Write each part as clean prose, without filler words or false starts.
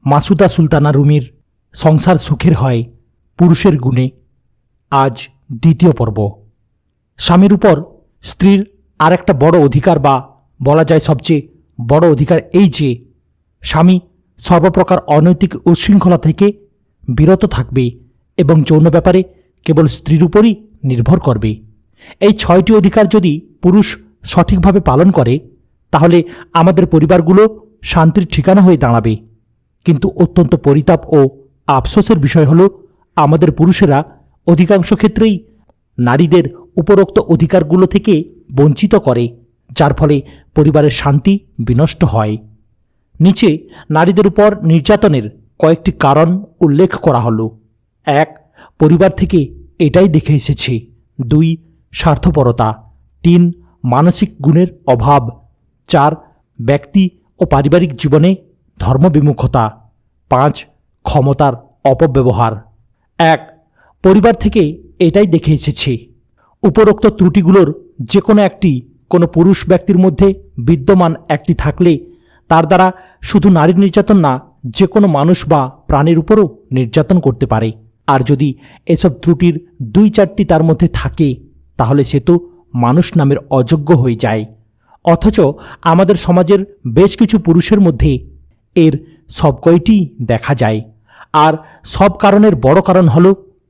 মাসুদা সুলতানা রুমির সংসার সুখের হয় পুরুষের গুণে। আজ দ্বিতীয় পর্ব। স্বামীর উপর স্ত্রীর আর একটা বড় অধিকার, বা বলা যায় সবচেয়ে বড় অধিকার এই যে স্বামী সর্বপ্রকার অনৈতিক উচ্ছৃঙ্খলা থেকে বিরত থাকবে এবং যৌন ব্যাপারে কেবল স্ত্রীর উপরই নির্ভর করবে। এই 6টি অধিকার যদি পুরুষ সঠিকভাবে পালন করে তাহলে আমাদের পরিবারগুলো শান্তির ঠিকানা হয়ে দাঁড়াবে। কিন্তু অত্যন্ত পরিতাপ ও আফসোসের বিষয় হল, আমাদের পুরুষেরা অধিকাংশ ক্ষেত্রেই নারীদের উপরোক্ত অধিকারগুলো থেকে বঞ্চিত করে, যার ফলে পরিবারের শান্তি বিনষ্ট হয়। নিচে নারীদের উপর নির্যাতনের কয়েকটি কারণ উল্লেখ করা হলো। 1. পরিবার থেকে এটাই দেখে এসেছে। 2. স্বার্থপরতা। 3. মানসিক গুণের অভাব। 4. ব্যক্তি ও পারিবারিক জীবনে ধর্মবিমুখতা। 5. ক্ষমতার অপব্যবহার। 1. পরিবার থেকে এটাই দেখে এসেছে। উপরোক্ত ত্রুটিগুলোর যে কোনো একটি কোনো পুরুষ ব্যক্তির মধ্যে বিদ্যমান একটি থাকলে তার দ্বারা শুধু নারীর নির্যাতন না, যে কোনো মানুষ বা প্রাণীর উপরও নির্যাতন করতে পারে। আর যদি এসব ত্রুটির 2-4টি তার মধ্যে থাকে তাহলে সে তো মানুষ নামের অযোগ্য হয়ে যায়। অথচ আমাদের সমাজের বেশ কিছু পুরুষের মধ্যে এর সব কয়টি দেখা যায়। আর সব কারণের বড় কারণ হল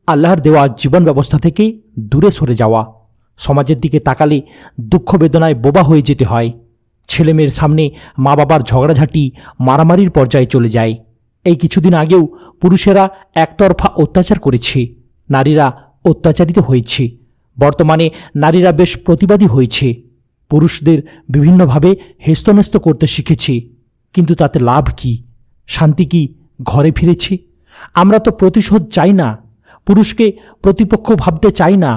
আল্লাহর দেওয়া জীবন ব্যবস্থা থেকে দূরে সরে যাওয়া। সমাজের দিকে তাকালে দুঃখ বেদনায় বোবা হয়ে যেতে হয়। ছেলেমেয়ের সামনে মা বাবার ঝগড়াঝাঁটি, মারামারির পর্যায়ে চলে যায়। এই কিছুদিন আগেও পুরুষেরা একতরফা অত্যাচার করেছে, নারীরা অত্যাচারিত হয়েছে। বর্তমানে নারীরা বেশ প্রতিবাদী হয়েছে, পুরুষদের বিভিন্নভাবে হেস্তনেস্ত করতে শিখেছে। কিন্তু তাতে লাভ কি? শান্তি কি ঘরে ফিরেছে? আমরা তো প্রতিশোধ চাই না, পুরুষকে প্রতিপক্ষ ভাবতে চাই না।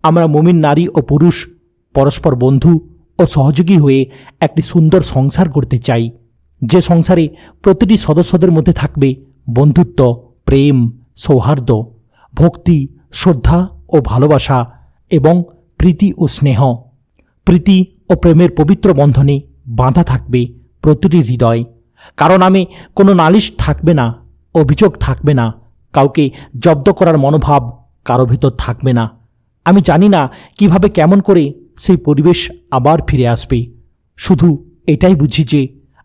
আমরা মুমিন নারী ও পুরুষ পরস্পর বন্ধু ও সহযোগী হয়ে একটি সুন্দর সংসার করতে চাই, যে সংসারে প্রতিটি সদস্যদের মধ্যে থাকবে বন্ধুত্ব, প্রেম, সৌহার্দ্য, ভক্তি, শ্রদ্ধা ও ভালোবাসা এবং প্রীতি ও স্নেহ। প্রীতি ও প্রেমের পবিত্র বন্ধনে বাঁধা থাকবে প্রতিটি হৃদয়। কারো নামে কোনো নালিশ থাকবে না, অভিযোগ থাকবে না, কাউকে জব্দ করার মনোভাব কারো ভেতর থাকবে না। আমি জানি না কিভাবে কেমন করে সেই পরিবেশ আবার ফিরে আসবে। শুধু এটাই বুঝি যে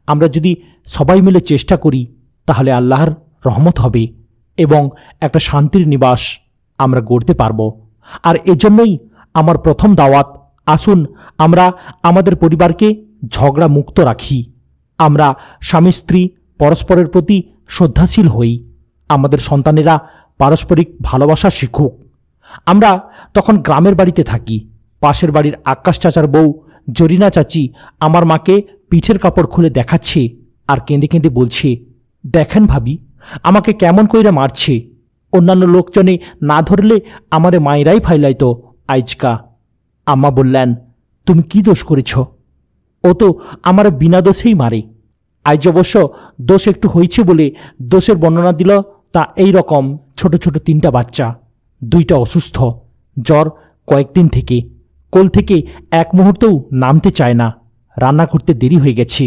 আমরা যদি সবাই মিলে চেষ্টা করি তাহলে আল্লাহর রহমত হবে এবং একটা শান্তির নিবাস আমরা গড়তে পারব। আর এজন্যই আমার প্রথম দাওয়াত, আসুন আমরা আমাদের পরিবারকে ঝগড়া মুক্ত রাখি। আমরা স্বামী স্ত্রী পরস্পরের প্রতি শ্রদ্ধাশীল হই। আমাদের সন্তানেরা পারস্পরিক ভালোবাসা শিখুক। আমরা তখন গ্রামের বাড়িতে থাকি। পাশের বাড়ির আকাশ চাচার বউ জরিনা চাচি আমার মাকে পিঠের কাপড় খুলে দেখাচ্ছে আর কেঁদে কেঁদে বলছে, দেখেন ভাবি, আমাকে কেমন কইরা মারছে। অন্যান্য লোকজনে না ধরলে আমারে মায়েরাই ফাইলাইতো আইজকা। আম্মা বললেন, তুমি কি দোষ করেছ? ও তো আমার বিনা দোষেই মারে। আজ অবশ্য দোষ একটু হয়েছে বলে দোষের বর্ণনা দিল তা এই রকম, ছোট ছোট 3টা বাচ্চা, 2টা অসুস্থ, জ্বর কয়েকদিন থেকে, কোল থেকে এক মুহূর্তেও নামতে চায় না, রান্না করতে দেরি হয়ে গেছে।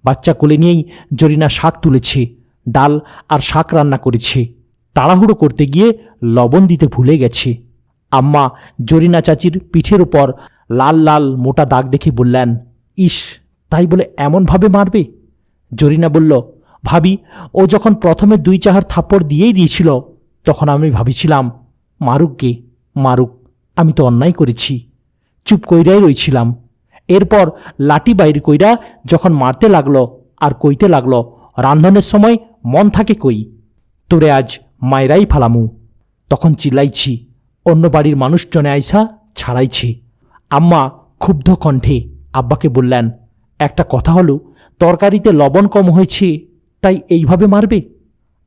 বাচ্চা কোলে নিয়েই জরিনা শাক তুলেছে, ডাল আর শাক রান্না করেছে। তাড়াহুড়ো করতে গিয়ে লবণ দিতে ভুলে গেছে। আম্মা জরিনা চাচির পিঠের উপর লাল লাল মোটা দাগ দেখে বললেন, ইস, তাই বলে এমনভাবে মারবে? জরিনা বলল, ভাবি, ও যখন প্রথমে 2-4 থাপ্পড় দিয়েই দিয়েছিল তখন আমি ভাবিছিলাম মারুক গে, মারুক, আমি তো অন্যায় করেছি, চুপ কইরাই রইছিলাম। এরপর লাঠি বাইর কইরা যখন মারতে লাগলো আর কইতে লাগলো, রান্ধনের সময় মন থাকে কই, তোরে আজ মায়েরাই ফালামু, তখন চিল্লাইছি, অন্য বাড়ির মানুষজনে আইসা ছাড়াইছি। আম্মা ক্ষুব্ধ কণ্ঠে আব্বাকে বললেন, একটা কথা হলো, তরকারিতে লবণ কম হয়েছে তাই এইভাবে মারবে?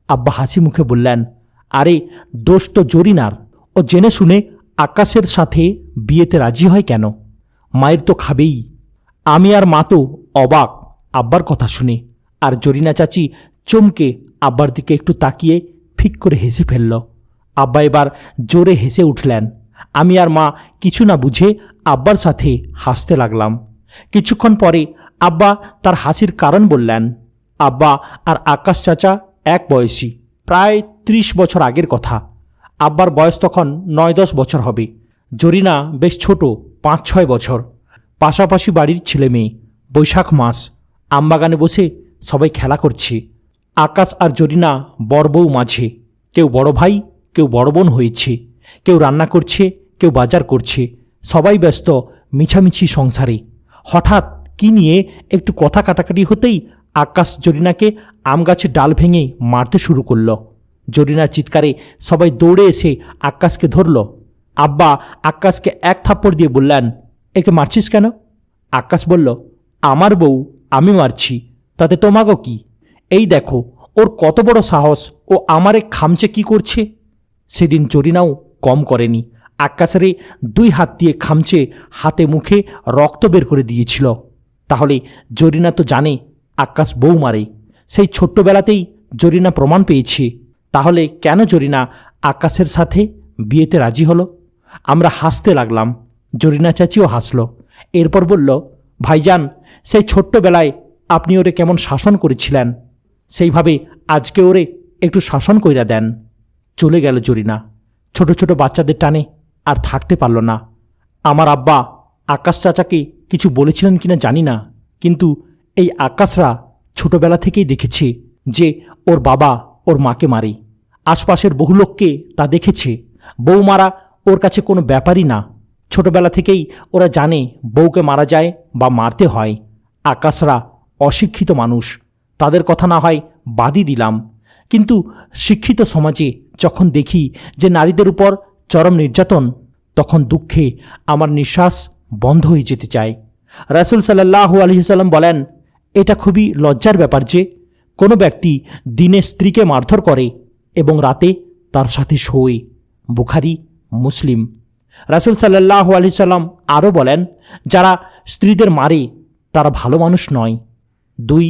আব্বা হাসি মুখে বললেন, আরে দোষ তো জরিনার, ও জেনে শুনে আকাশের সাথে বিয়েতে রাজি হয় কেন? মায়ের তো খাবেই। আমি আর মা তো অবাক আব্বার কথা শুনে, আর জরিনা চাচি চমকে আব্বার দিকে একটু তাকিয়ে ফিক করে হেসে ফেলল। আব্বা এবার জোরে হেসে উঠলেন। আমি আর মা কিছু না বুঝে আব্বার সাথে হাসতে লাগলাম। কিছুক্ষণ পরে আব্বা তার হাসির কারণ বললেন। আব্বা আর আকাশ চাচা এক বয়সী, প্রায় 30 বছর আগের কথা। আব্বার বয়স তখন 9-10 বছর হবে। জরিনা বেশ ছোট, 5-6 বছর। পাশাপাশি বাড়ির ছেলে মেয়ে। বৈশাখ মাস, আমবাগানে বসে সবাই খেলা করছে। আকাশ আর জরিনা বড় বউ মাঝে। কেউ বড় ভাই, কেউ বড় বোন হয়েছে। কেউ রান্না করছে, কেউ বাজার করছে। সবাই ব্যস্ত মিছামিছি সংসারে। হঠাৎ কি নিয়ে একটু কথা কাটাকাটি হতেই আকাশ জরিনাকে আম গাছের ডাল ভেঙে মারতে শুরু করল। জরিনার চিৎকারে সবাই দৌড়ে এসে আকাশকে ধরল। আব্বা আকাশকে এক থাপ্পড় দিয়ে বললেন, একে মারছিস কেন? আকাশ বলল, আমার বউ, আমি মারছি, তাতে তোমাগো কি? এই দেখো ওর কত বড় সাহস, ও আমারে খামচে কি করছে। সেদিন জরিনাও কম করেনি। আকাশেরে 2 হাত দিয়ে খামচে হাতে মুখে রক্ত বের করে দিয়েছিল। তাহলে জরিনা তো জানে আকাশ বউ মারে। সেই ছোট্টবেলাতেই জরিনা প্রমাণ পেয়েছে। তাহলে কেন জরিনা আকাশের সাথে বিয়েতে রাজি হলো? আমরা হাসতে লাগলাম। জরিনা চাচিও হাসল। এরপর বলল, ভাইজান, সেই ছোট্টবেলায় আপনি ওরে কেমন শাসন করেছিলেন, সেইভাবে আজকে ওরে একটু শাসন কইরা দেন। চলে গেল জরিনা। ছোট ছোট বাচ্চাদের টানে আর থাকতে পারল না। আমার আব্বা আকাশ চাচাকে কিছু বলেছিলেন কিনা জানি না, কিন্তু এই আকাশরা ছোটবেলা থেকেই দেখেছে যে ওর বাবা ওর মাকে মারে। আশপাশের বহু লোককে তা দেখেছে। বউ মারা ওর কাছে কোনো ব্যাপারই না। ছোটবেলা থেকেই ওরা জানে বউকে মারা যায় বা মারতে হয়। আকাশরা অশিক্ষিত মানুষ, তাদের কথা না হয় বাদই দিলাম, কিন্তু শিক্ষিত সমাজে যখন দেখি যে নারীদের উপর চরম নির্যাতন, তখন দুঃখে আমার নিঃশ্বাস বন্ধ হয়ে যেতে চায়। রাসূল সাল্লাল্লাহু আলাইহি সাল্লাম বলেন, এটা খুবই লজ্জার ব্যাপার যে কোনো ব্যক্তি দিনে স্ত্রীকে মারধর করে এবং রাতে তার সাথে শোয়। বুখারী, মুসলিম। রাসূল সাল্লাল্লাহু আলাইহি সাল্লাম আরও বলেন, যারা স্ত্রীদের মারে তারা ভালো মানুষ নয়। 2.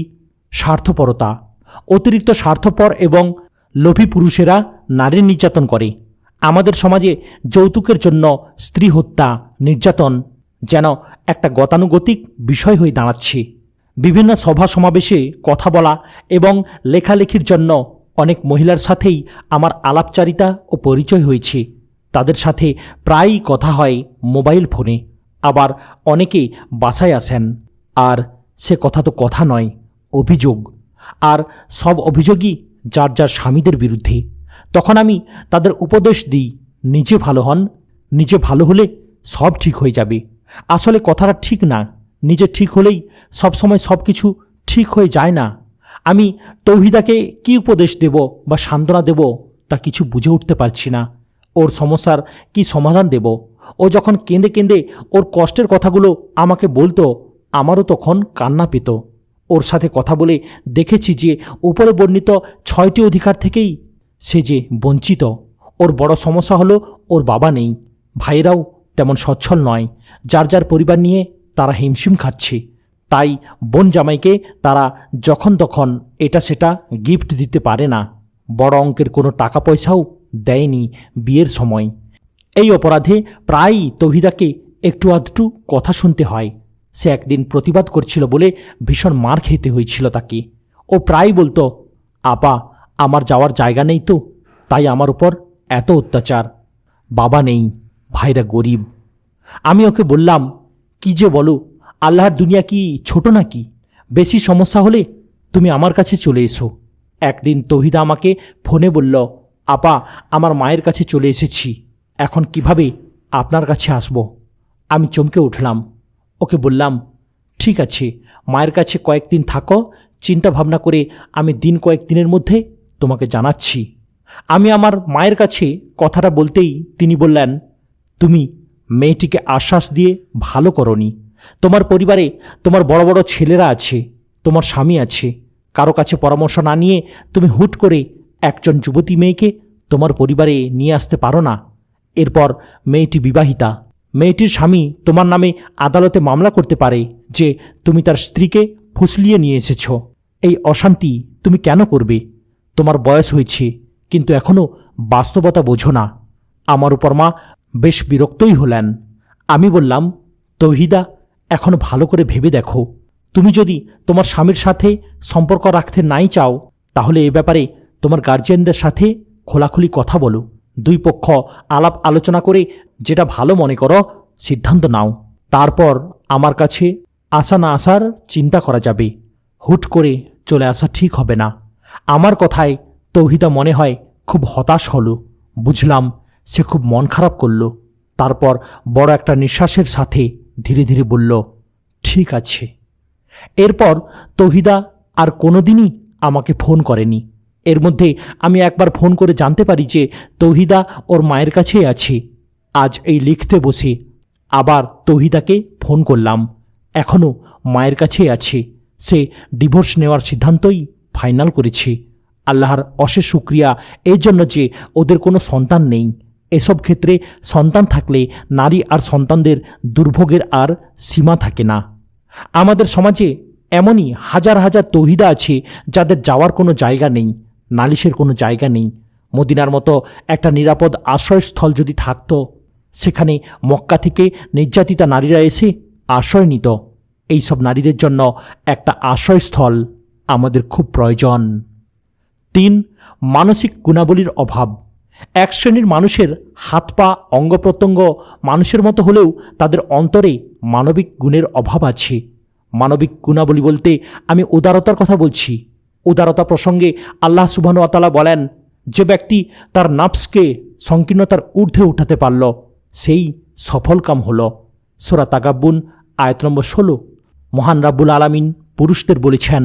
স্বার্থপরতা। অতিরিক্ত স্বার্থপর এবং লোভী পুরুষেরা নারী নির্যাতন করে। আমাদের সমাজে যৌতুকের জন্য স্ত্রী হত্যা, নির্যাতন যেন একটা গতানুগতিক বিষয় হয়ে দাঁড়াচ্ছে। বিভিন্ন সভা সমাবেশে কথা বলা এবং লেখালেখির জন্য অনেক মহিলার সাথেই আমার আলাপচারিতা ও পরিচয় হয়েছে। তাদের সাথে প্রায়ই কথা হয় মোবাইল ফোনে। আবার অনেকে বাসায় আসেন, আর সে কথা তো কথা নয়, অভিযোগ। আর সব অভিযোগই যার যার স্বামীদের বিরুদ্ধে। তখন আমি তাদের উপদেশ দিই, নিজে ভালো হন, নিজে ভালো হলে সব ঠিক হয়ে যাবে। আসলে কথাটা ঠিক না। নিজে ঠিক হলেই সবসময় সব কিছু ঠিক হয়ে যায় না। আমি তৌহিদাকে কি উপদেশ দেব বা সান্ত্বনা দেব তা কিছু বুঝে উঠতে পারছি না। ওর সমস্যার কি সমাধান দেব? ও যখন কেঁদে কেঁদে ওর কষ্টের কথাগুলো আমাকে বলতো, আমারও তখন কান্না পেত। ওর সাথে কথা বলে দেখেছি যে উপরে বর্ণিত 6টি অধিকার থেকেই সে যে বঞ্চিত। ওর বড় সমস্যা হলো ওর বাবা নেই, ভাইয়েরাও তেমন সচ্ছল নয়। যার যার পরিবার নিয়ে তারা হিমশিম খাচ্ছে। তাই বোন জামাইকে তারা যখন তখন এটা সেটা গিফট দিতে পারে না। বড় অঙ্কের কোনো টাকা পয়সাও দেয়নি বিয়ের সময়। এই অপরাধে প্রায়ই তৌহিদাকে একটু আধটু কথা শুনতে হয়। সে একদিন প্রতিবাদ করছিল বলে ভীষণ মার খেতে হয়েছিল তাকে। ও প্রায় বলতো, আপা, আমার যাওয়ার জায়গা নেই তো, তাই আমার উপর এত অত্যাচার। বাবা নেই, ভাইরা গরিব। আমি ওকে বললাম, কি যে বলো, আল্লাহর দুনিয়া কি ছোট নাকি? বেশি সমস্যা হলে তুমি আমার কাছে চলে এসো। একদিন তৌহিদা আমাকে ফোনে বলল, আপা, আমার মায়ের কাছে চলে এসেছি, এখন কিভাবে আপনার কাছে আসব? আমি চমকে উঠলাম। ওকে বললাম, ঠিক আছে, মায়ের কাছে কয়েকদিন থাকো, চিন্তা ভাবনা করে আমি দিন কয়েকদিনের মধ্যে তোমাকে জানাচ্ছি। আমি আমার মায়ের কাছে কথাটা বলতেই তিনি বললেন, তুমি মেয়েটিকে আশ্বাস দিয়ে ভালো করনি। তোমার পরিবারে তোমার বড় বড় ছেলেরা আছে, তোমার স্বামী আছে। কারো কাছে পরামর্শ না নিয়ে তুমি হুট করে একজন যুবতী মেয়েকে তোমার পরিবারে নিয়ে আসতে পারো না। এরপর মেয়েটি বিবাহিতা। মেয়েটির স্বামী তোমার নামে আদালতে মামলা করতে পারে যে তুমি তার স্ত্রীকে ফুসলিয়ে নিয়ে এসেছ। এই অশান্তি তুমি কেন করবে? তোমার বয়স হয়েছে, কিন্তু এখনও বাস্তবতা বোঝো না। আমার উপর মা বেশ বিরক্তই হলেন। আমি বললাম, তৌহিদা, এখন ভালো করে ভেবে দেখো। তুমি যদি তোমার স্বামীর সাথে সম্পর্ক রাখতে নাই চাও, তাহলে এ ব্যাপারে তোমার গার্জিয়ানদের সাথে খোলাখুলি কথা বলো। দুই পক্ষ আলাপ আলোচনা করে যেটা ভালো মনে করো সিদ্ধান্ত নাও। তারপর আমার কাছে আসা না আসার চিন্তা করা যাবে। হুট করে চলে আসা ঠিক হবে না। আমার কথায় তৌহিদা মনে হয় খুব হতাশ হলো। বুঝলাম সে খুব মন খারাপ করল। তারপর বড় একটা নিঃশ্বাসের সাথে ধীরে ধীরে বলল, ঠিক আছে। এরপর তৌহিদা আর কোনোদিনই আমাকে ফোন করেনি। এর মধ্যে আমি একবার ফোন করে জানতে পারি যে তৌহিদা ওর মায়ের কাছেই আছে। আজ এই লিখতে বসে আবার তৌহিদাকে ফোন করলাম। এখনও মায়ের কাছেই আছে। সে ডিভোর্স নেওয়ার সিদ্ধান্তই ফাইনাল করেছে। আল্লাহর অশেষ শুকরিয়া এই জন্য যে ওদের কোনো সন্তান নেই। এসব ক্ষেত্রে সন্তান থাকলে নারী আর সন্তানদের দুর্ভোগের আর সীমা থাকে না। আমাদের সমাজে এমনই হাজার হাজার তৌহিদা আছে যাদের যাওয়ার কোনো জায়গা নেই, নালিশের কোনো জায়গা নেই। মদিনার মতো একটা নিরাপদ আশ্রয়স্থল যদি থাকত, সেখানে মক্কা থেকে নির্যাতিতা নারীরা এসে আশ্রয় নিত। এইসব নারীদের জন্য একটা আশ্রয়স্থল আমাদের খুব প্রয়োজন। 3. মানসিক গুণাবলীর অভাব। এক শ্রেণীর মানুষের হাত পা অঙ্গ প্রত্যঙ্গ মানুষের মতো হলেও তাদের অন্তরে মানবিক গুণের অভাব আছে। মানবিক গুণাবলী বলতে আমি উদারতার কথা বলছি। উদারতা প্রসঙ্গে আল্লাহ সুবহানাহু ওয়া তাআলা বলেন, যে ব্যক্তি তার নাফসকে সংকীর্ণতার ঊর্ধ্বে উঠাতে পারল সেই সফলকাম হল। সূরা তাগাব্বুন আয়াত নম্বর 16। মহান রাব্বুল আলামিন পুরুষদের বলেছেন,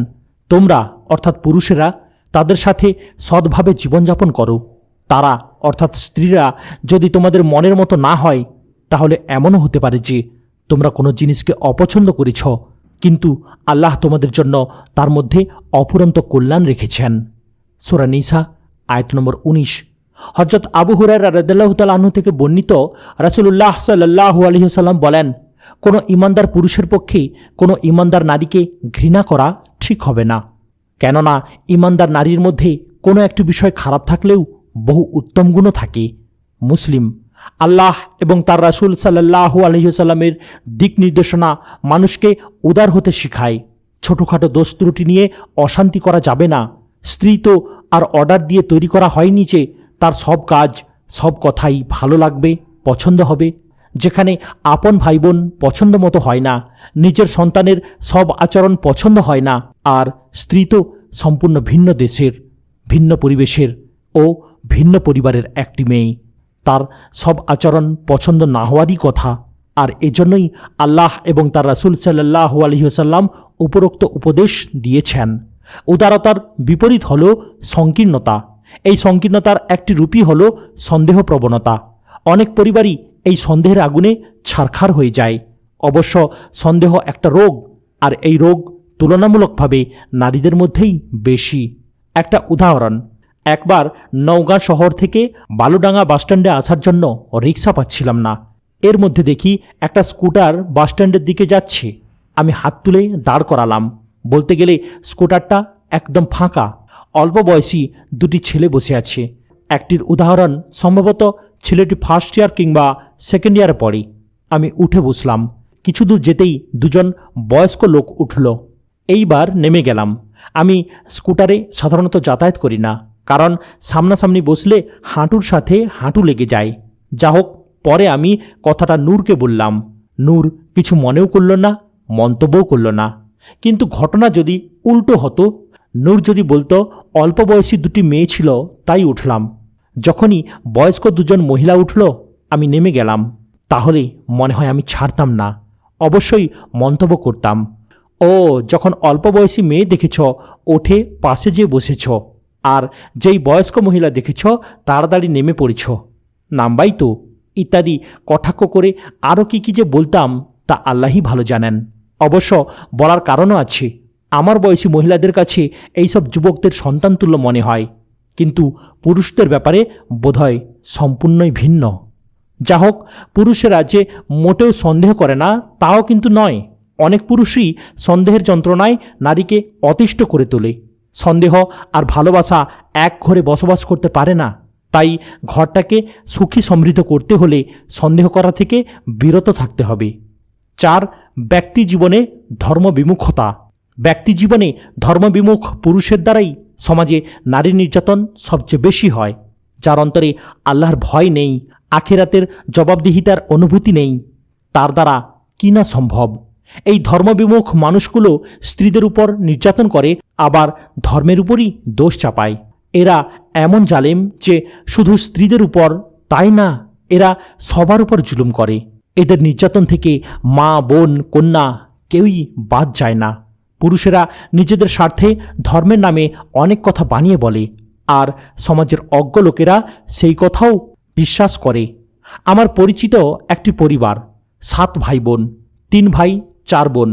তোমরা অর্থাৎ পুরুষেরা তাদের সাথে সৎভাবে জীবনযাপন করো। তারা অর্থাৎ স্ত্রীরা যদি তোমাদের মনের মতো না হয়, তাহলে এমনও হতে পারে যে তোমরা কোনো জিনিসকে অপছন্দ করেছ, কিন্তু আল্লাহ তোমাদের জন্য তার মধ্যে অফুরন্ত কল্যাণ রেখেছেন। সূরা নিসা আয়াত নম্বর 19। হযরত আবু হুরায়রা রাদিয়াল্লাহু তাআলা আনহু থেকে বর্ণিত, রাসূলুল্লাহ সাল্লাল্লাহু আলাইহি ওয়াসাল্লাম বলেন, কোনো ঈমানদার পুরুষের পক্ষে কোনো ঈমানদার নারীকে ঘৃণা করা ঠিক হবে না। কেননা ঈমানদার নারীর মধ্যে কোনো একটি বিষয় খারাপ থাকলেও বহু উত্তম গুণও থাকে। মুসলিম। আল্লাহ এবং তার রাসূল সাল্লাল্লাহু আলাইহি ওয়াসাল্লামের দিক নির্দেশনা মানুষকে উদার হতে শেখায়। ছোটোখাটো দোষ ত্রুটি নিয়ে অশান্তি করা যাবে না। স্ত্রী তো আর অর্ডার দিয়ে তৈরি করা হয়নি যে তার সব কাজ সব কথাই ভালো লাগবে, পছন্দ হবে। যেখানে আপন ভাই বোন পছন্দ মতো হয় না, নিজের সন্তানের সব আচরণ পছন্দ হয় না, আর স্ত্রী তো সম্পূর্ণ ভিন্ন দেশের, ভিন্ন পরিবেশের ও ভিন্ন পরিবারের একটি মেয়ে। তার সব আচরণ পছন্দ না হওয়ারই কথা। আর এজন্যই আল্লাহ এবং তার রাসূল সাল্লাল্লাহু আলাইহি ওয়াসাল্লাম উপরোক্ত উপদেশ দিয়েছেন। উদারতার বিপরীত হল সংকীর্ণতা। এই সংকীর্ণতার একটি রূপই হল সন্দেহ প্রবণতা। অনেক পরিবারই এই সন্দেহের আগুনে ছারখার হয়ে যায়। অবশ্য সন্দেহ একটা রোগ, আর এই রোগ তুলনামূলকভাবে নারীদের মধ্যেই বেশি। একটা উদাহরণ, একবার নওগাঁ শহর থেকে বালুডাঙ্গা বাসস্ট্যান্ডে আসার জন্য রিক্সা পাচ্ছিলাম না। এর মধ্যে দেখি একটা স্কুটার বাসস্ট্যান্ডের দিকে যাচ্ছে। আমি হাত তুলে দাঁড় করালাম। বলতে গেলে স্কুটারটা একদম ফাঁকা। অল্প বয়সী দুটি ছেলে বসে আছে। একটির উদাহরণ, সম্ভবত ছেলেটি ফার্স্ট ইয়ার কিংবা সেকেন্ড ইয়ারে পড়ে। আমি উঠে বসলাম। কিছু দূর যেতেই দুজন বয়স্ক লোক উঠল। এইবার নেমে গেলাম। আমি স্কুটারে সাধারণত যাতায়াত করি না, কারণ সামনাসামনি বসলে হাঁটুর সাথে হাঁটু লেগে যায়। যা হোক, পরে আমি কথাটা নূরকে বললাম। নূর কিছু মনেও করল না, মন্তব্যও করল না। কিন্তু ঘটনা যদি উল্টো হতো, নূর যদি বলতো অল্প বয়সী দুটি মেয়ে ছিল তাই উঠলাম, যখনই বয়স্ক দুজন মহিলা উঠল আমি নেমে গেলাম, তাহলে মনে হয় আমি ছাড়তাম না, অবশ্যই মন্তব্য করতাম, ও যখন অল্প বয়সী মেয়ে দেখেছ ওঠে পাশে যেয়ে বসেছ, আর যেই বয়স্ক মহিলা দেখেছ তাড়াতাড়ি নেমে পড়েছ, নামবাই তো, ইত্যাদি কটাক্ষ করে আরও কি যে বলতাম তা আল্লাহই ভালো জানেন। অবশ্য বলার কারণও আছে। আমার বয়সী মহিলাদের কাছে এইসব যুবকদের সন্তানতুল্য মনে হয়, কিন্তু পুরুষদের ব্যাপারে বোধহয় সম্পূর্ণই ভিন্ন। যা হোক, পুরুষেরা যে মোটেও সন্দেহ করে না তাও কিন্তু নয়। অনেক পুরুষই সন্দেহের যন্ত্রণায় নারীকে অতিষ্ঠ করে তোলে। সন্দেহ আর ভালোবাসা এক ঘরে বসবাস করতে পারে না। তাই ঘরটাকে সুখী সমৃদ্ধ করতে হলে সন্দেহ করা থেকে বিরত থাকতে হবে। 4. ব্যক্তি জীবনে ধর্মবিমুখতা। ব্যক্তি জীবনে ধর্মবিমুখ পুরুষের দ্বারাই সমাজে নারী নির্যাতন সবচেয়ে বেশি হয়। যার অন্তরে আল্লাহর ভয় নেই, আখিরাতের জবাবদিহিতার অনুভূতি নেই, তার দ্বারা কি না সম্ভব। এই ধর্মবিমুখ মানুষগুলো স্ত্রীদের উপর নির্যাতন করে, আবার ধর্মের উপরই দোষ চাপায়। এরা এমন জালেম যে শুধু স্ত্রীদের উপর তাই না, এরা সবার উপর জুলুম করে। এদের নির্যাতন থেকে মা, বোন, কন্যা কেউই বাদ যায় না। পুরুষেরা নিজেদের স্বার্থে ধর্মের নামে অনেক কথা বানিয়ে বলে, আর সমাজের অজ্ঞ লোকেরা সেই কথাও বিশ্বাস করে। আমার পরিচিত একটি পরিবার, 7 ভাই বোন, 3 ভাই 4 বোন।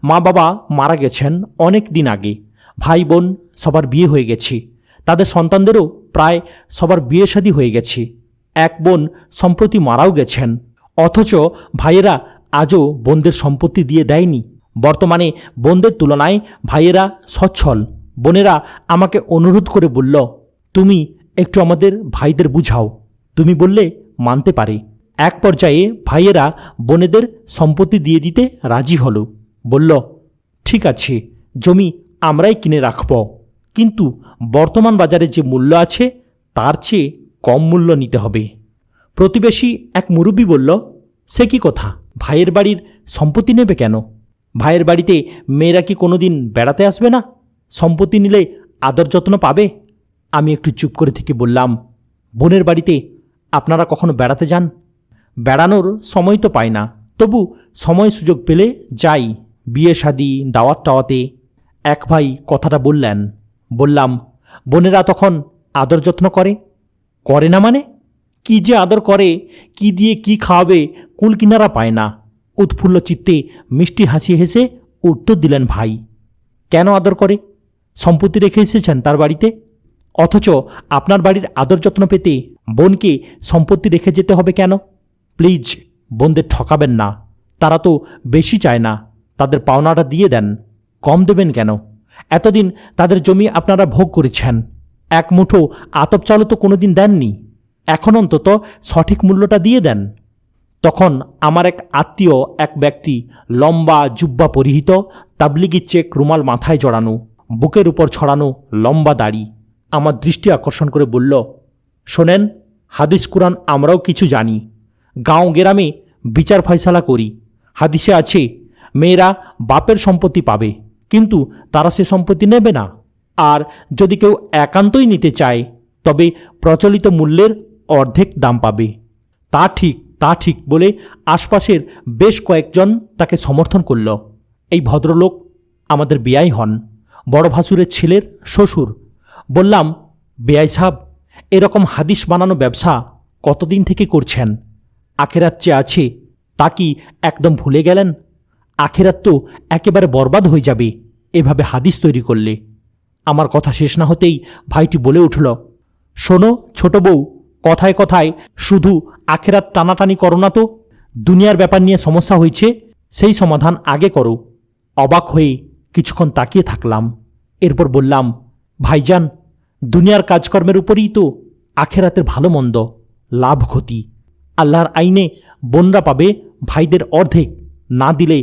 মা বাবা মারা গেছেন অনেক দিন আগে। ভাই বোন সবার বিয়ে হয়ে গেছে, তাদের সন্তানদেরও প্রায় সবার বিয়ে শাদী হয়ে গেছে। এক বোন সম্প্রতি মারাও গেছেন, অথচ ভাইয়েরা আজও বোনদের সম্পত্তি দিয়ে দেয়নি। বর্তমানে বোনদের তুলনায় ভাইয়েরা সচ্ছল। বোনেরা আমাকে অনুরোধ করে বলল, তুমি একটু আমাদের ভাইদের বুঝাও। তুমি বললে মানতে পারে। এক পর্যায়ে ভাইয়েরা বোনেদের সম্পত্তি দিয়ে দিতে রাজি হলো। বলল, ঠিক আছে, জমি আমরাই কিনে রাখব, কিন্তু বর্তমান বাজারে যে মূল্য আছে তার চেয়ে কম মূল্য নিতে হবে। প্রতিবেশী এক মুরব্বী বলল, সে কি কথা, ভাইয়ের বাড়ির সম্পত্তি নেবে কেন? ভাইয়ের বাড়িতে মেয়েরা কি কোনোদিন বেড়াতে আসবে না? সম্পত্তি নিলে আদর যত্ন পাবে। আমি একটু চুপ করে থেকে বললাম, বোনের বাড়িতে আপনারা কখনো বেড়াতে যান? বেড়ানোর সময় তো পাই না, তবু সময় সুযোগ পেলে যাই, বিয়ে শাদী, দাওয়াত টাওয়াতে। এক ভাই কথাটা বললেন। বললাম, বোনেরা তখন আদর যত্ন করে? করে না মানে? কি যে আদর করে, কি দিয়ে কি খাওয়াবে কুল কিনারা পায় না। উৎফুল্ল চিত্তে মিষ্টি হাসি হেসে উত্তর দিলেন ভাই, কেন আদর করে? সম্পত্তি রেখে এসেছেন তার বাড়িতে, অথচ আপনার বাড়ির আদর যত্ন পেতে বোনকে সম্পত্তি রেখে যেতে হবে কেন? প্লিজ বোনদের ঠকাবেন না, তারা তো বেশি চায় না, তাদের পাওনাটা দিয়ে দেন। কম দেবেন কেন? এতদিন তাদের জমি আপনারা ভোগ করেছেন, এক মুঠো আতপ চালও তো কোনোদিন দেননি, এখন অন্তত সঠিক মূল্যটা দিয়ে দেন। তখন আমার এক আত্মীয় এক ব্যক্তি, লম্বা জুব্বা পরিহিত, তাবলিগি চেক রুমাল মাথায় জড়ানো, বুকের উপর ছড়ানো লম্বা দাড়ি, আমার দৃষ্টি আকর্ষণ করে বলল, শোনেন, হাদিস কুরআন আমরাও কিছু জানি, গাঁও গ্রামে বিচার ফয়সালা করি। হাদিসে আছে মেয়েরা বাপের সম্পত্তি পাবে, কিন্তু তারা সে সম্পত্তি নেবে না। আর যদি কেউ একান্তই নিতে চায় তবে প্রচলিত মূল্যের অর্ধেক দাম পাবে। তা ঠিক বলে আশপাশের বেশ কয়েকজন তাকে সমর্থন করল। এই ভদ্রলোক আমাদের বেয়াই হন, বড় ভাসুরের ছেলের শ্বশুর। বললাম, বেয়াই সাহেব, এরকম হাদিস বানানো ব্যবসা কতদিন থেকে করছেন? আখেরাত যে আছে তা কি একদম ভুলে গেলেন? আখেরাত তো একেবারে বরবাদ হয়ে যাবে এভাবে হাদিস তৈরি করলে। আমার কথা শেষ না হতেই ভাইটি বলে উঠল, শোনো ছোট বউ, কথায় কথায় শুধু আখেরাত টানাটানি করো না তো। দুনিয়ার ব্যাপার নিয়ে সমস্যা হয়েছে, সেই সমাধান আগে করো। অবাক হয়ে কিছুক্ষণ তাকিয়ে থাকলাম, এরপর বললাম, ভাইজান, দুনিয়ার কাজকর্মের উপরেই তো আখেরাতের ভালো মন্দ, লাভ ক্ষতি। আল্লাহর আইনে বোনরা পাবে ভাইদের অর্ধেক, না দিলে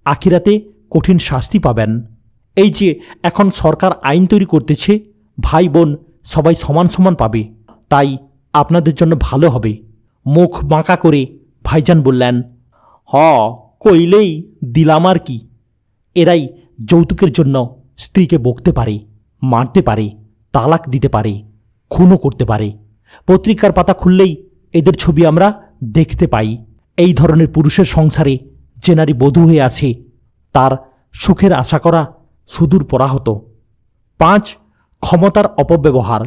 আখিরাতে কঠিন শাস্তি পাবেন। এই যে এখন সরকার আইন তৈরি করতেছে, ভাই বোন সবাই সমান সমান পাবে, তাই আপনাদের জন্য ভালো হবে। মুখ বাঁকা করে ভাইজান বললেন, কইলেই দিলাম আর কি। এরাই যৌতুকের জন্য স্ত্রীকে বকতে পারে, মারতে পারে, তালাক দিতে পারে, খুনও করতে পারে। পত্রিকার পাতা খুললেই এদের ছবি আমরা দেখতে পাই। এই ধরনের পুরুষের সংসারে যে নারী বধূ হয়ে আছে তার সুখের আশা করা সুদূর পরাহত। 5. ক্ষমতার অপব্যবহার।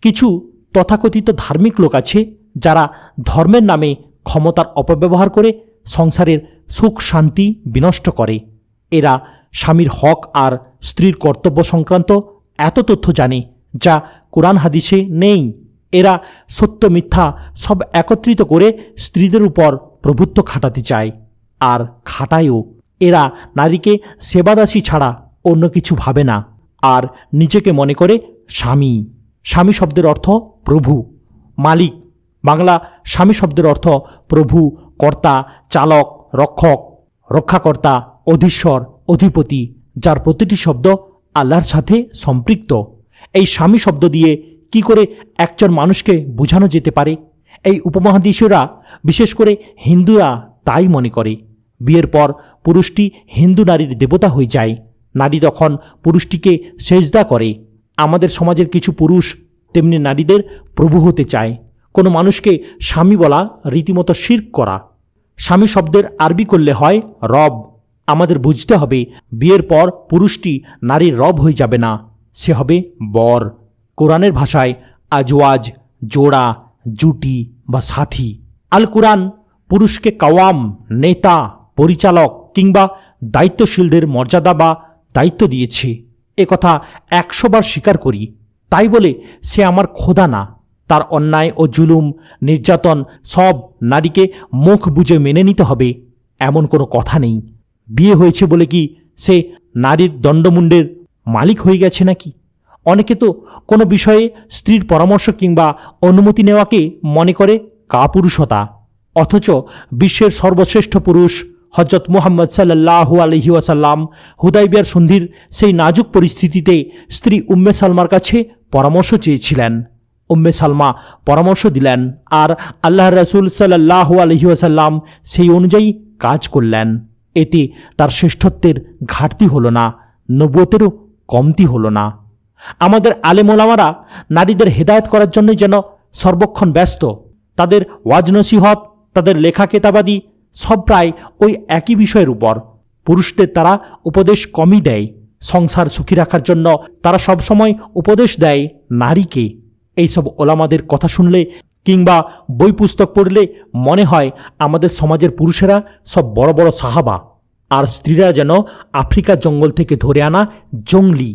কিছু তথাকথিত ধার্মিক লোক আছে যারা ধর্মের নামে ক্ষমতার অপব্যবহার করে সংসারের সুখ শান্তি বিনষ্ট করে। এরা স্বামীর হক আর স্ত্রীর কর্তব্য সংক্রান্ত এত তথ্য জানে যা কোরআন হাদিসে নেই। এরা সত্য মিথ্যা সব একত্রিত করে স্ত্রীদের উপর প্রভুত্ব খাটাতে চায়, আর খাটায়ও। এরা নারীকে সেবাদাসী ছাড়া অন্য কিছু ভাবে না, আর নিজেকে মনে করে স্বামী। স্বামী শব্দের অর্থ প্রভু, মালিক। বাংলা স্বামী শব্দের অর্থ প্রভু, কর্তা, চালক, রক্ষক, রক্ষাকর্তা, অধীশ্বর, অধিপতি, যার প্রতিটি শব্দ আল্লাহর সাথে সম্পৃক্ত। এই স্বামী শব্দ দিয়ে কি করে একজন মানুষকে বোঝানো যেতে পারে? এই উপমহাদেশীয়রা, বিশেষ করে হিন্দুরা তাই মনে করে। বিয়ের পর পুরুষটি হিন্দু নারীর দেবতা হয়ে যায়। নারী তখন পুরুষটিকে সেজদা করে। আমাদের সমাজের কিছু পুরুষ তেমনি নারীদের প্রভু হতে চায়। কোনো মানুষকে স্বামী বলা রীতিমতো শিরক করা। স্বামী শব্দের আরবি করলে হয় রব। আমাদের বুঝতে হবে, বিয়ের পর পুরুষটি নারীর রব হয়ে যাবে না, সে হবে বর। কোরআনের ভাষায় আজওয়াজ, জোড়া, জুটি বা সাথী। আল কোরআন পুরুষকে কাওয়াম, নেতা, পরিচালক কিংবা দায়িত্বশীলদের মর্যাদা বা দায়িত্ব দিয়েছে। একথা 100 বার স্বীকার করি। তাই বলে সে আমার খোদা না। তার অন্যায় ও জুলুম, নির্যাতন সব নারীকে মুখ বুজে মেনে নিতে হবে এমন কোনো কথা নেই। বিয়ে হয়েছে বলে কি সে নারীর দণ্ডমুণ্ডের মালিক হয়ে গেছে নাকি? অনেকে তো কোনো বিষয়ে স্ত্রীর পরামর্শ কিংবা অনুমতি নেওয়াকে মনে করে কাপুরুষতা। অথচ বিশ্বের সর্বশ্রেষ্ঠ পুরুষ হজরত মুহাম্মদ সাল্লাল্লাহু আলাইহি ওয়াসাল্লাম হুদাইবিয়ার সন্ধির সেই নাজুক পরিস্থিতিতে স্ত্রী উম্মে সালমার কাছে পরামর্শ চেয়েছিলেন। উম্মে সালমা পরামর্শ দিলেন, আর আল্লাহর রাসূল সাল্লাল্লাহু আলাইহি ওয়াসাল্লাম সেই অনুযায়ী কাজ করলেন। এতে তার শ্রেষ্ঠত্বের ঘাটতি হলো না, নবুয়তেরও কমতি হলো না। আমাদের আলেম ওলামারা নারীদের হেদায়েত করার জন্যই যেন সর্বক্ষণ ব্যস্ত। তাদের ওয়াজ নসিহত, তাদের লেখা কেতাবাদি সব প্রায় ওই একই বিষয়ের উপর। পুরুষদের তারা উপদেশ কমই দেয়। সংসার সুখী রাখার জন্য তারা সবসময় উপদেশ দেয় নারীকে। এইসব ওলামাদের কথা শুনলে কিংবা বই পুস্তক পড়লে মনে হয় আমাদের সমাজের পুরুষেরা সব বড় বড় সাহাবা, আর স্ত্রীরা যেন আফ্রিকার জঙ্গল থেকে ধরে আনা জঙ্গলি।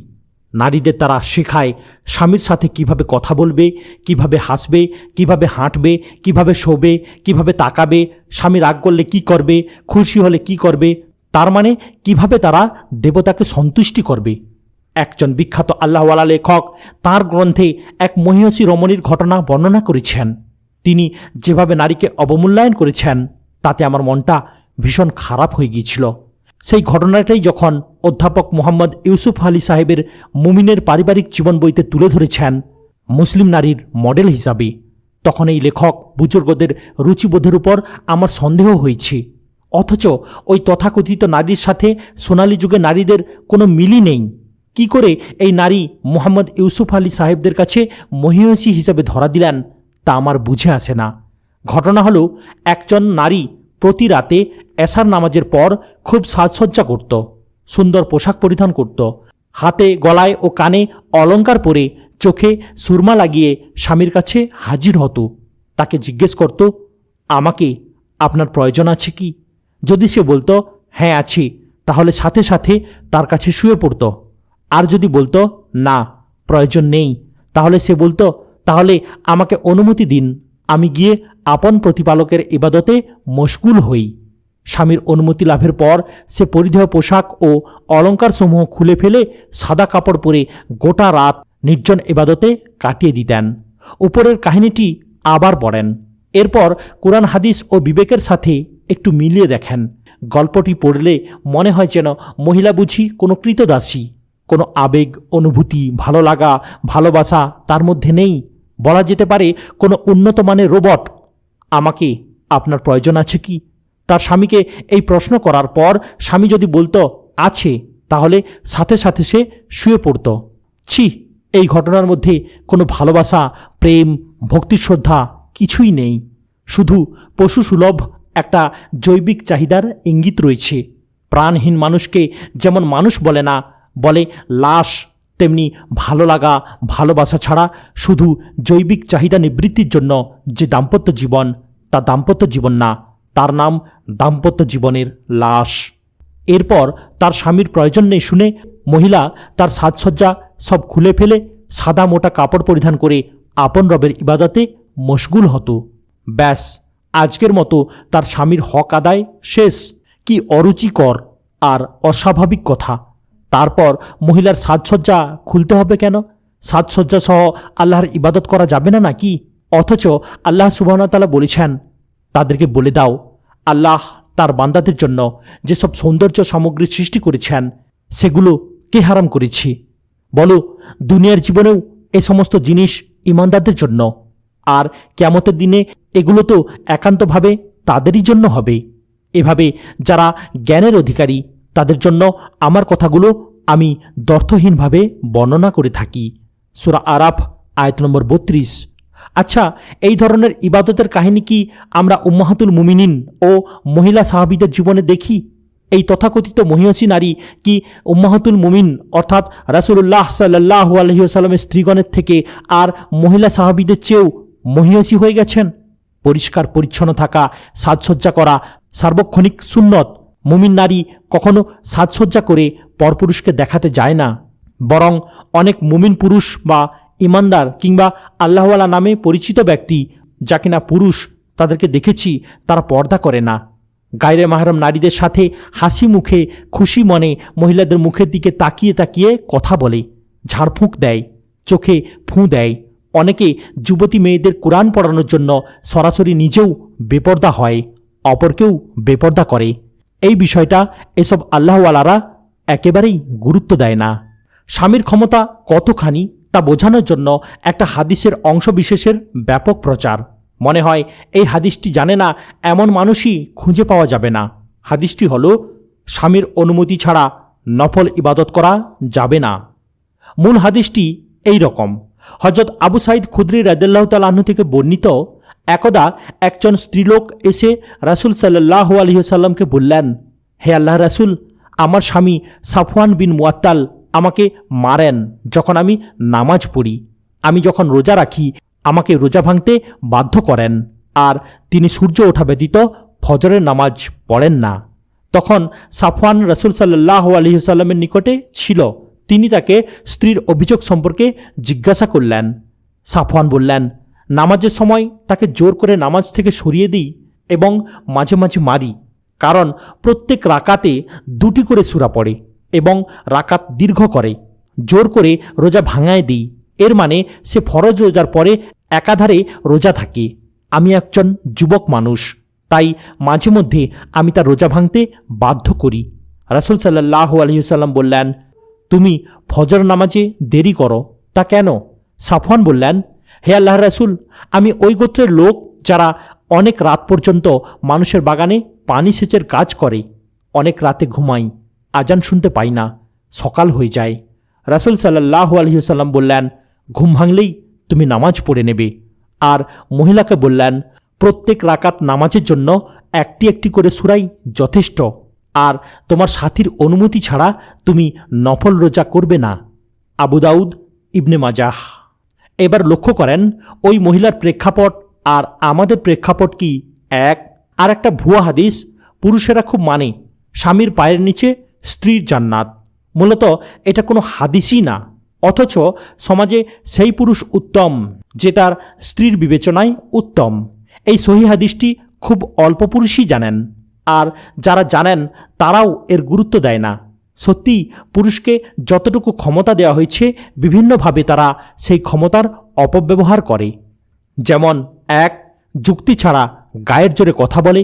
নারীদের তারা শেখায় স্বামীর সাথে কিভাবে কথা বলবে, কিভাবে হাসবে, কিভাবে হাঁটবে, কিভাবে শোবে, কিভাবে তাকাবে, স্বামী রাগ করলে কি করবে, খুশি হলে কি করবে, তার মানে কিভাবে তারা দেবতাকে সন্তুষ্টি করবে। একজন বিখ্যাত আল্লাহওয়ালা লেখক তাঁর গ্রন্থে এক মহিষী রমণীর ঘটনা বর্ণনা করেছেন। তিনি যেভাবে নারীকে অবমূল্যায়ন করেছেন তাতে আমার মনটা ভীষণ খারাপ হয়ে গিয়েছিল। সেই ঘটনাটাই যখন অধ্যাপক মোহাম্মদ ইউসুফ আলী সাহেবের মুমিনের পারিবারিক জীবন বইতে তুলে ধরেছেন মুসলিম নারীর মডেল হিসাবে, তখন এই লেখক বুজুর্গদের রুচিবোধের উপর আমার সন্দেহ হয়েছে। অথচ ওই তথাকথিত নারীর সাথে সোনালী যুগে নারীদের কোনো মিলই নেই। কি করে এই নারী মোহাম্মদ ইউসুফ আলী সাহেবদের কাছে মহিষী হিসেবে ধরা দিলেন তা আমার বুঝে আসে না। ঘটনা হলো, একজন নারী প্রতি রাতে এশার নামাজের পর খুব সাজসজ্জা করত, সুন্দর পোশাক পরিধান করত, হাতে গলায় ও কানে অলংকার পরে চোখে সুরমা লাগিয়ে স্বামীর কাছে হাজির হতো। তাকে জিজ্ঞেস করত, আমাকে আপনার প্রয়োজন আছে কি? যদি সে বলতো হ্যাঁ আছে, তাহলে সাথে সাথে তার কাছে শুয়ে পড়ত। আর যদি বলতো না প্রয়োজন নেই, তাহলে সে বলতো তাহলে আমাকে অনুমতি দিন, আমি গিয়ে আপন প্রতিপালকের ইবাদতে মশগুল হই। স্বামীর অনুমতি লাভের পর সে পরিধেয় পোশাক ও অলঙ্কারসমূহ খুলে ফেলে সাদা কাপড় পরে গোটা রাত নির্জন ইবাদতে কাটিয়ে দিতেন। উপরের কাহিনীটি আবার পড়েন। এরপর কোরআন হাদিস ও বিবেকের সাথে একটু মিলিয়ে দেখেন। গল্পটি পড়লে মনে হয় যেন মহিলা বুঝি কোনো কৃতদাসী, কোনো আবেগ, অনুভূতি, ভালো লাগা, ভালোবাসা তার মধ্যে নেই। বলা যেতে পারে কোনো উন্নত মানের রোবট। আমাকে আপনার প্রয়োজন আছে কি? তার স্বামীকে এই প্রশ্ন করার পর স্বামী যদি বলতো আছে, তাহলে সাথে সাথে সে শুয়ে পড়ত। ছি, এই ঘটনার মধ্যে কোনো ভালোবাসা, প্রেম, ভক্তি, শ্রদ্ধা কিছুই নেই। শুধু পশু সুলভ একটা জৈবিক চাহিদার ইঙ্গিত রয়েছে। প্রাণহীন মানুষকে যেমন মানুষ বলে না, বলে লাশ, তেমনি ভালো লাগা, ভালোবাসা ছাড়া শুধু জৈবিক চাহিদা নিবৃত্তির জন্য যে দাম্পত্য জীবন, তা দাম্পত্য জীবন না, তার নাম দাম্পত্য জীবনের লাশ। এরপর তার স্বামীর প্রয়োজন নেই শুনে মহিলা তার সাজসজ্জা সব খুলে ফেলে সাদা মোটা কাপড় পরিধান করে আপন রবের ইবাদতে মশগুল হতো। ব্যাস, আজকের মতো তার স্বামীর হক আদায় শেষ। কি অরুচিকর আর অস্বাভাবিক কথা! তারপর মহিলার সাজসজ্জা খুলতে হবে কেন? সাজসজ্জা সহ আল্লাহর ইবাদত করা যাবে না নাকি? অথচ আল্লাহ সুবহানাহু ওয়া তাআলা বলেছেন, তাদেরকে বলে দাও আল্লাহ তার বান্দাদের জন্য যেসব সৌন্দর্য সামগ্রী সৃষ্টি করেছেন সেগুলো কে হারাম করেছি? বলো, দুনিয়ার জীবনেও এ সমস্ত জিনিস ইমানদারদের জন্য, আর কিয়ামতের দিনে এগুলো তো একান্তভাবে তাদেরই জন্য হবে। এভাবে যারা জ্ঞানের অধিকারী তাদের জন্য আমার কথাগুলো আমি দ্ব্যর্থহীনভাবে বর্ণনা করে থাকি। সূরা আরাফ আয়াত নম্বর 32। আচ্ছা, এই ধরনের ইবাদতের কাহিনী কি আমরা উম্মাহাতুল মুমিনিন ও মহিলা সাহাবীদের জীবনে দেখি? এই তথাকথিত মহিয়সী নারী কি উম্মাহাতুল মুমিন অর্থাৎ রাসূলুল্লাহ সাল্লাল্লাহু আলাইহি ওয়াসাল্লামের স্ত্রীগণের থেকে আর মহিলা সাহাবীদের চেয়েও মহিয়সী হয়ে গেছেন? পরিষ্কার পরিচ্ছন্ন থাকা, সাজসজ্জা করা সার্বক্ষণিক সুন্নত। মুমিন নারী কখনো সাজসজ্জা করে পরপুরুষকে দেখাতে যায় না, বরং অনেক মুমিন পুরুষ বা ইমানদার কিংবা আল্লাহওয়ালা নামে পরিচিত ব্যক্তি যা কিনা পুরুষ, তাদেরকে দেখেছি তারা পর্দা করে না। গায়রে মাহরম নারীদের সাথে হাসি মুখে খুশি মনে মহিলাদের মুখের দিকে তাকিয়ে তাকিয়ে কথা বলে, ঝাড়ফুঁক দেয়, চোখে ফুঁ দেয়। অনেকে যুবতী মেয়েদের কোরআন পড়ানোর জন্য সরাসরি নিজেও বেপর্দা হয়, অপরকেও বেপর্দা করে। এই বিষয়টা এসব আল্লাহওয়ালারা একেবারেই গুরুত্ব দেয় না। স্বামীর ক্ষমতা কতখানি তা বোঝানোর জন্য একটা হাদিসের অংশবিশেষের ব্যাপক প্রচার। মনে হয় এই হাদিসটি জানে না এমন মানুষই খুঁজে পাওয়া যাবে না। হাদিসটি হলো, স্বামীর অনুমতি ছাড়া নফল ইবাদত করা যাবে না। মূল হাদিসটি এই রকম। হযরত আবু সাঈদ খুদরি রাদিয়াল্লাহু তাআলা আনহু থেকে বর্ণিত, একদা একজন স্ত্রীলোক এসে রাসূল সাল্লাল্লাহু আলাইহি ওয়াসাল্লামকে বললেন, হে আল্লাহর রাসূল, আমার স্বামী সাফওয়ান বিন মুআত্তাল আমাকে মারেন যখন আমি নামাজ পড়ি। আমি যখন রোজা রাখি আমাকে রোজা ভাঙতে বাধ্য করেন, আর তিনি সূর্য ওঠা ব্যতীত ফজরের নামাজ পড়েন না। তখন সাফওয়ান রাসূল সাল্লাল্লাহু আলাইহি ওয়াসাল্লামের নিকটে ছিল। তিনি তাকে স্ত্রীর অভিযোগ সম্পর্কে জিজ্ঞাসা করলেন। সাফওয়ান বললেন, নামাজের সময় তাকে জোর করে নামাজ থেকে সরিয়ে দিই এবং মাঝে মাঝে মারি, কারণ প্রত্যেক রাকাতে 2টি করে সূরা পড়ে এবং রাকাত দীর্ঘ করে। জোর করে রোজা ভাঙায় দিই, এর মানে সে ফরজ রোজার পরে একাধারে রোজা থাকে। আমি একজন যুবক মানুষ, তাই মাঝে মধ্যে আমি তার রোজা ভাঙতে বাধ্য করি। রাসূল সাল্লাল্লাহু আলাইহি ওয়াসাল্লাম বললেন, তুমি ফজর নামাজে দেরি করো, তা কেন? সাফওয়ান বললেন, হে আল্লাহর রাসূল, আমি ওই গোত্রের লোক যারা অনেক রাত পর্যন্ত মানুষের বাগানে পানি সেচের কাজ করে। অনেক রাতে ঘুমাই, আজান শুনতে পাই না, সকাল হয়ে যায়। রাসূল সাল্লাল্লাহু আলাইহি ওয়াসাল্লাম বললেন, ঘুম ভাঙলেই তুমি নামাজ পড়ে নেবে। আর মহিলাকে বললেন, প্রত্যেক রাকাত নামাজের জন্য একটি একটি করে সূরাই যথেষ্ট, আর তোমার সাথীর অনুমতি ছাড়া তুমি নফল রোজা করবে না। আবু দাউদ, ইবনে মাজাহ। এবার লক্ষ্য করেন ওই মহিলার প্রেক্ষাপট আর আমাদের প্রেক্ষাপট কি এক? আর একটা ভুয়া হাদিস পুরুষেরা খুব মানে, স্বামীর পায়ের নিচে স্ত্রীর জান্নাত। মূলত এটা কোনো হাদিসই না, অথচ সমাজে সেই পুরুষ উত্তম যে তার স্ত্রীর বিবেচনায় উত্তম। এই সহিহ হাদিসটি খুব অল্প পুরুষই জানেন, আর যারা জানেন তারাও এর গুরুত্ব দেয় না। সত্যি পুরুষকে যতটুকু ক্ষমতা দেওয়া হয়েছে বিভিন্নভাবে তারা সেই ক্ষমতার অপব্যবহার করে। যেমন 1. যুক্তি ছাড়া গায়ের জোরে কথা বলে।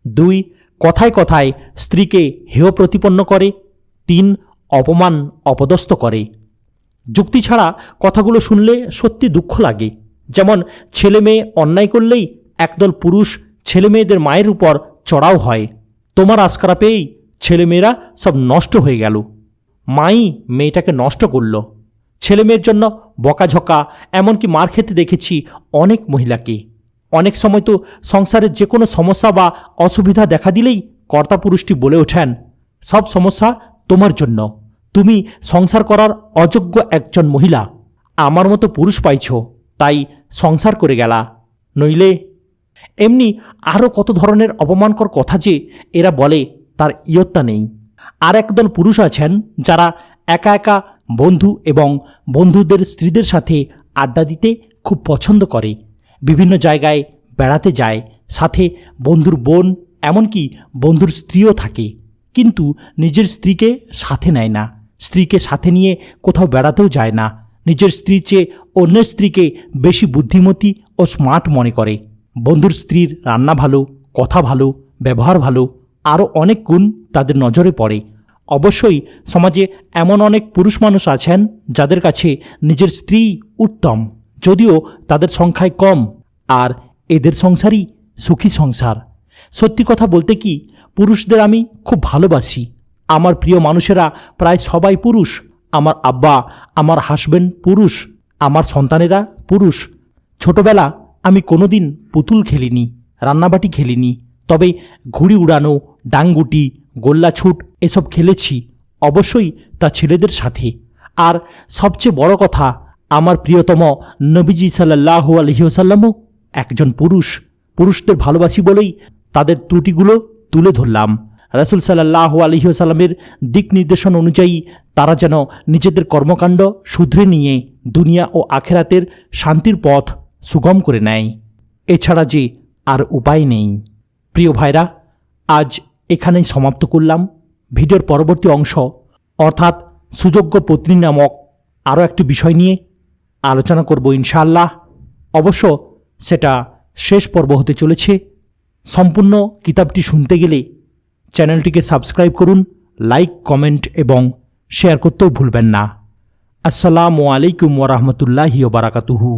2. কথায় কথায় স্ত্রীকে হেয় প্রতিপন্ন করে। 3. অপমান অপদস্থ করে। যুক্তি ছাড়া কথাগুলো শুনলে সত্যি দুঃখ লাগে। যেমন ছেলে মেয়ে অন্যায় করলেই একদল পুরুষ ছেলে মেয়েদের মায়ের উপর চড়াও হয়। তোমার আস্কারা পেয়েই ছেলেমেয়েরা সব নষ্ট হয়ে গেল, মাই মেয়েটাকে নষ্ট করল। ছেলে মেয়ের জন্য বকাঝকা, এমনকি মার খেতে দেখেছি অনেক মহিলাকে। অনেক সময় তো সংসারের যে কোনো সমস্যা বা অসুবিধা দেখা দিলেই কর্তাপুরুষটি বলে ওঠেন, সব সমস্যা তোমার জন্য, তুমি সংসার করার অযোগ্য একজন মহিলা, আমার মতো পুরুষ পাইছ তাই সংসার করে গেলা, নইলে। এমনি আরও কত ধরনের অপমানকর কথা যে এরা বলে তার ইয়ত্তা নেই। আর একদল পুরুষ আছেন যারা একা একা বন্ধু এবং বন্ধুদের স্ত্রীদের সাথে আড্ডা দিতে খুব পছন্দ করে। বিভিন্ন জায়গায় বেড়াতে যায়, সাথে বন্ধুর বোন, এমনকি বন্ধুর স্ত্রীও থাকে, কিন্তু নিজের স্ত্রীকে সাথে নেয় না, স্ত্রীকে সাথে নিয়ে কোথাও বেড়াতেও যায় না। নিজের স্ত্রীর চেয়ে অন্যের স্ত্রীকে বেশি বুদ্ধিমতী ও স্মার্ট মনে করে। বন্ধুর স্ত্রীর রান্না ভালো, কথা ভালো, ব্যবহার ভালো, আরও অনেক গুণ তাদের নজরে পড়ে। অবশ্যই সমাজে এমন অনেক পুরুষ মানুষ আছেন যাদের কাছে নিজের স্ত্রী উত্তম, যদিও তাদের সংখ্যায় কম, আর এদের সংসারই সুখী সংসার। সত্যি কথা বলতে কি, পুরুষদের আমি খুব ভালোবাসি। আমার প্রিয় মানুষেরা প্রায় সবাই পুরুষ। আমার আব্বা, আমার হাসবেন্ড পুরুষ, আমার সন্তানেরা পুরুষ। ছোটবেলা আমি কোনোদিন পুতুল খেলিনি, রান্নাবাটি খেলিনি, তবে ঘুড়ি উড়ানো, ডাংগুটি, গোল্লাছুট এসব খেলেছি, অবশ্যই তা ছেলেদের সাথে। আর সবচেয়ে বড় কথা, আমার প্রিয়তম নবীজি সাল্লাল্লাহু আলাইহি ওয়াসাল্লামও একজন পুরুষ। পুরুষদের ভালোবাসি বলেই তাদের ত্রুটিগুলো তুলে ধরলাম। রাসূল সাল্লাল্লাহু আলাইহি ওয়াসাল্লামের দিক নির্দেশন অনুযায়ী তারা যেন নিজেদের কর্মকাণ্ড শুধরে নিয়ে দুনিয়া ও আখেরাতের শান্তির পথ সুগম করে নেয়। এছাড়া যে আর উপায় নেই। প্রিয় ভাইরা, আজ এখানেই সমাপ্ত করলাম। ভিডিওর পরবর্তী অংশ অর্থাৎ সুযোগ্য পত্নী নামক আরও একটি বিষয় নিয়ে আলোচনা করব ইনশাআল্লাহ। অবশ্য সেটা শেষ পর্ব হতে চলেছে। সম্পূর্ণ কিতাবটি শুনতে গেলে চ্যানেলটিকে সাবস্ক্রাইব করুন, লাইক, কমেন্ট এবং শেয়ার করতেও ভুলবেন না। আসসালামু আলাইকুম ওয়া রাহমাতুল্লাহি ওয়া বারাকাতুহু।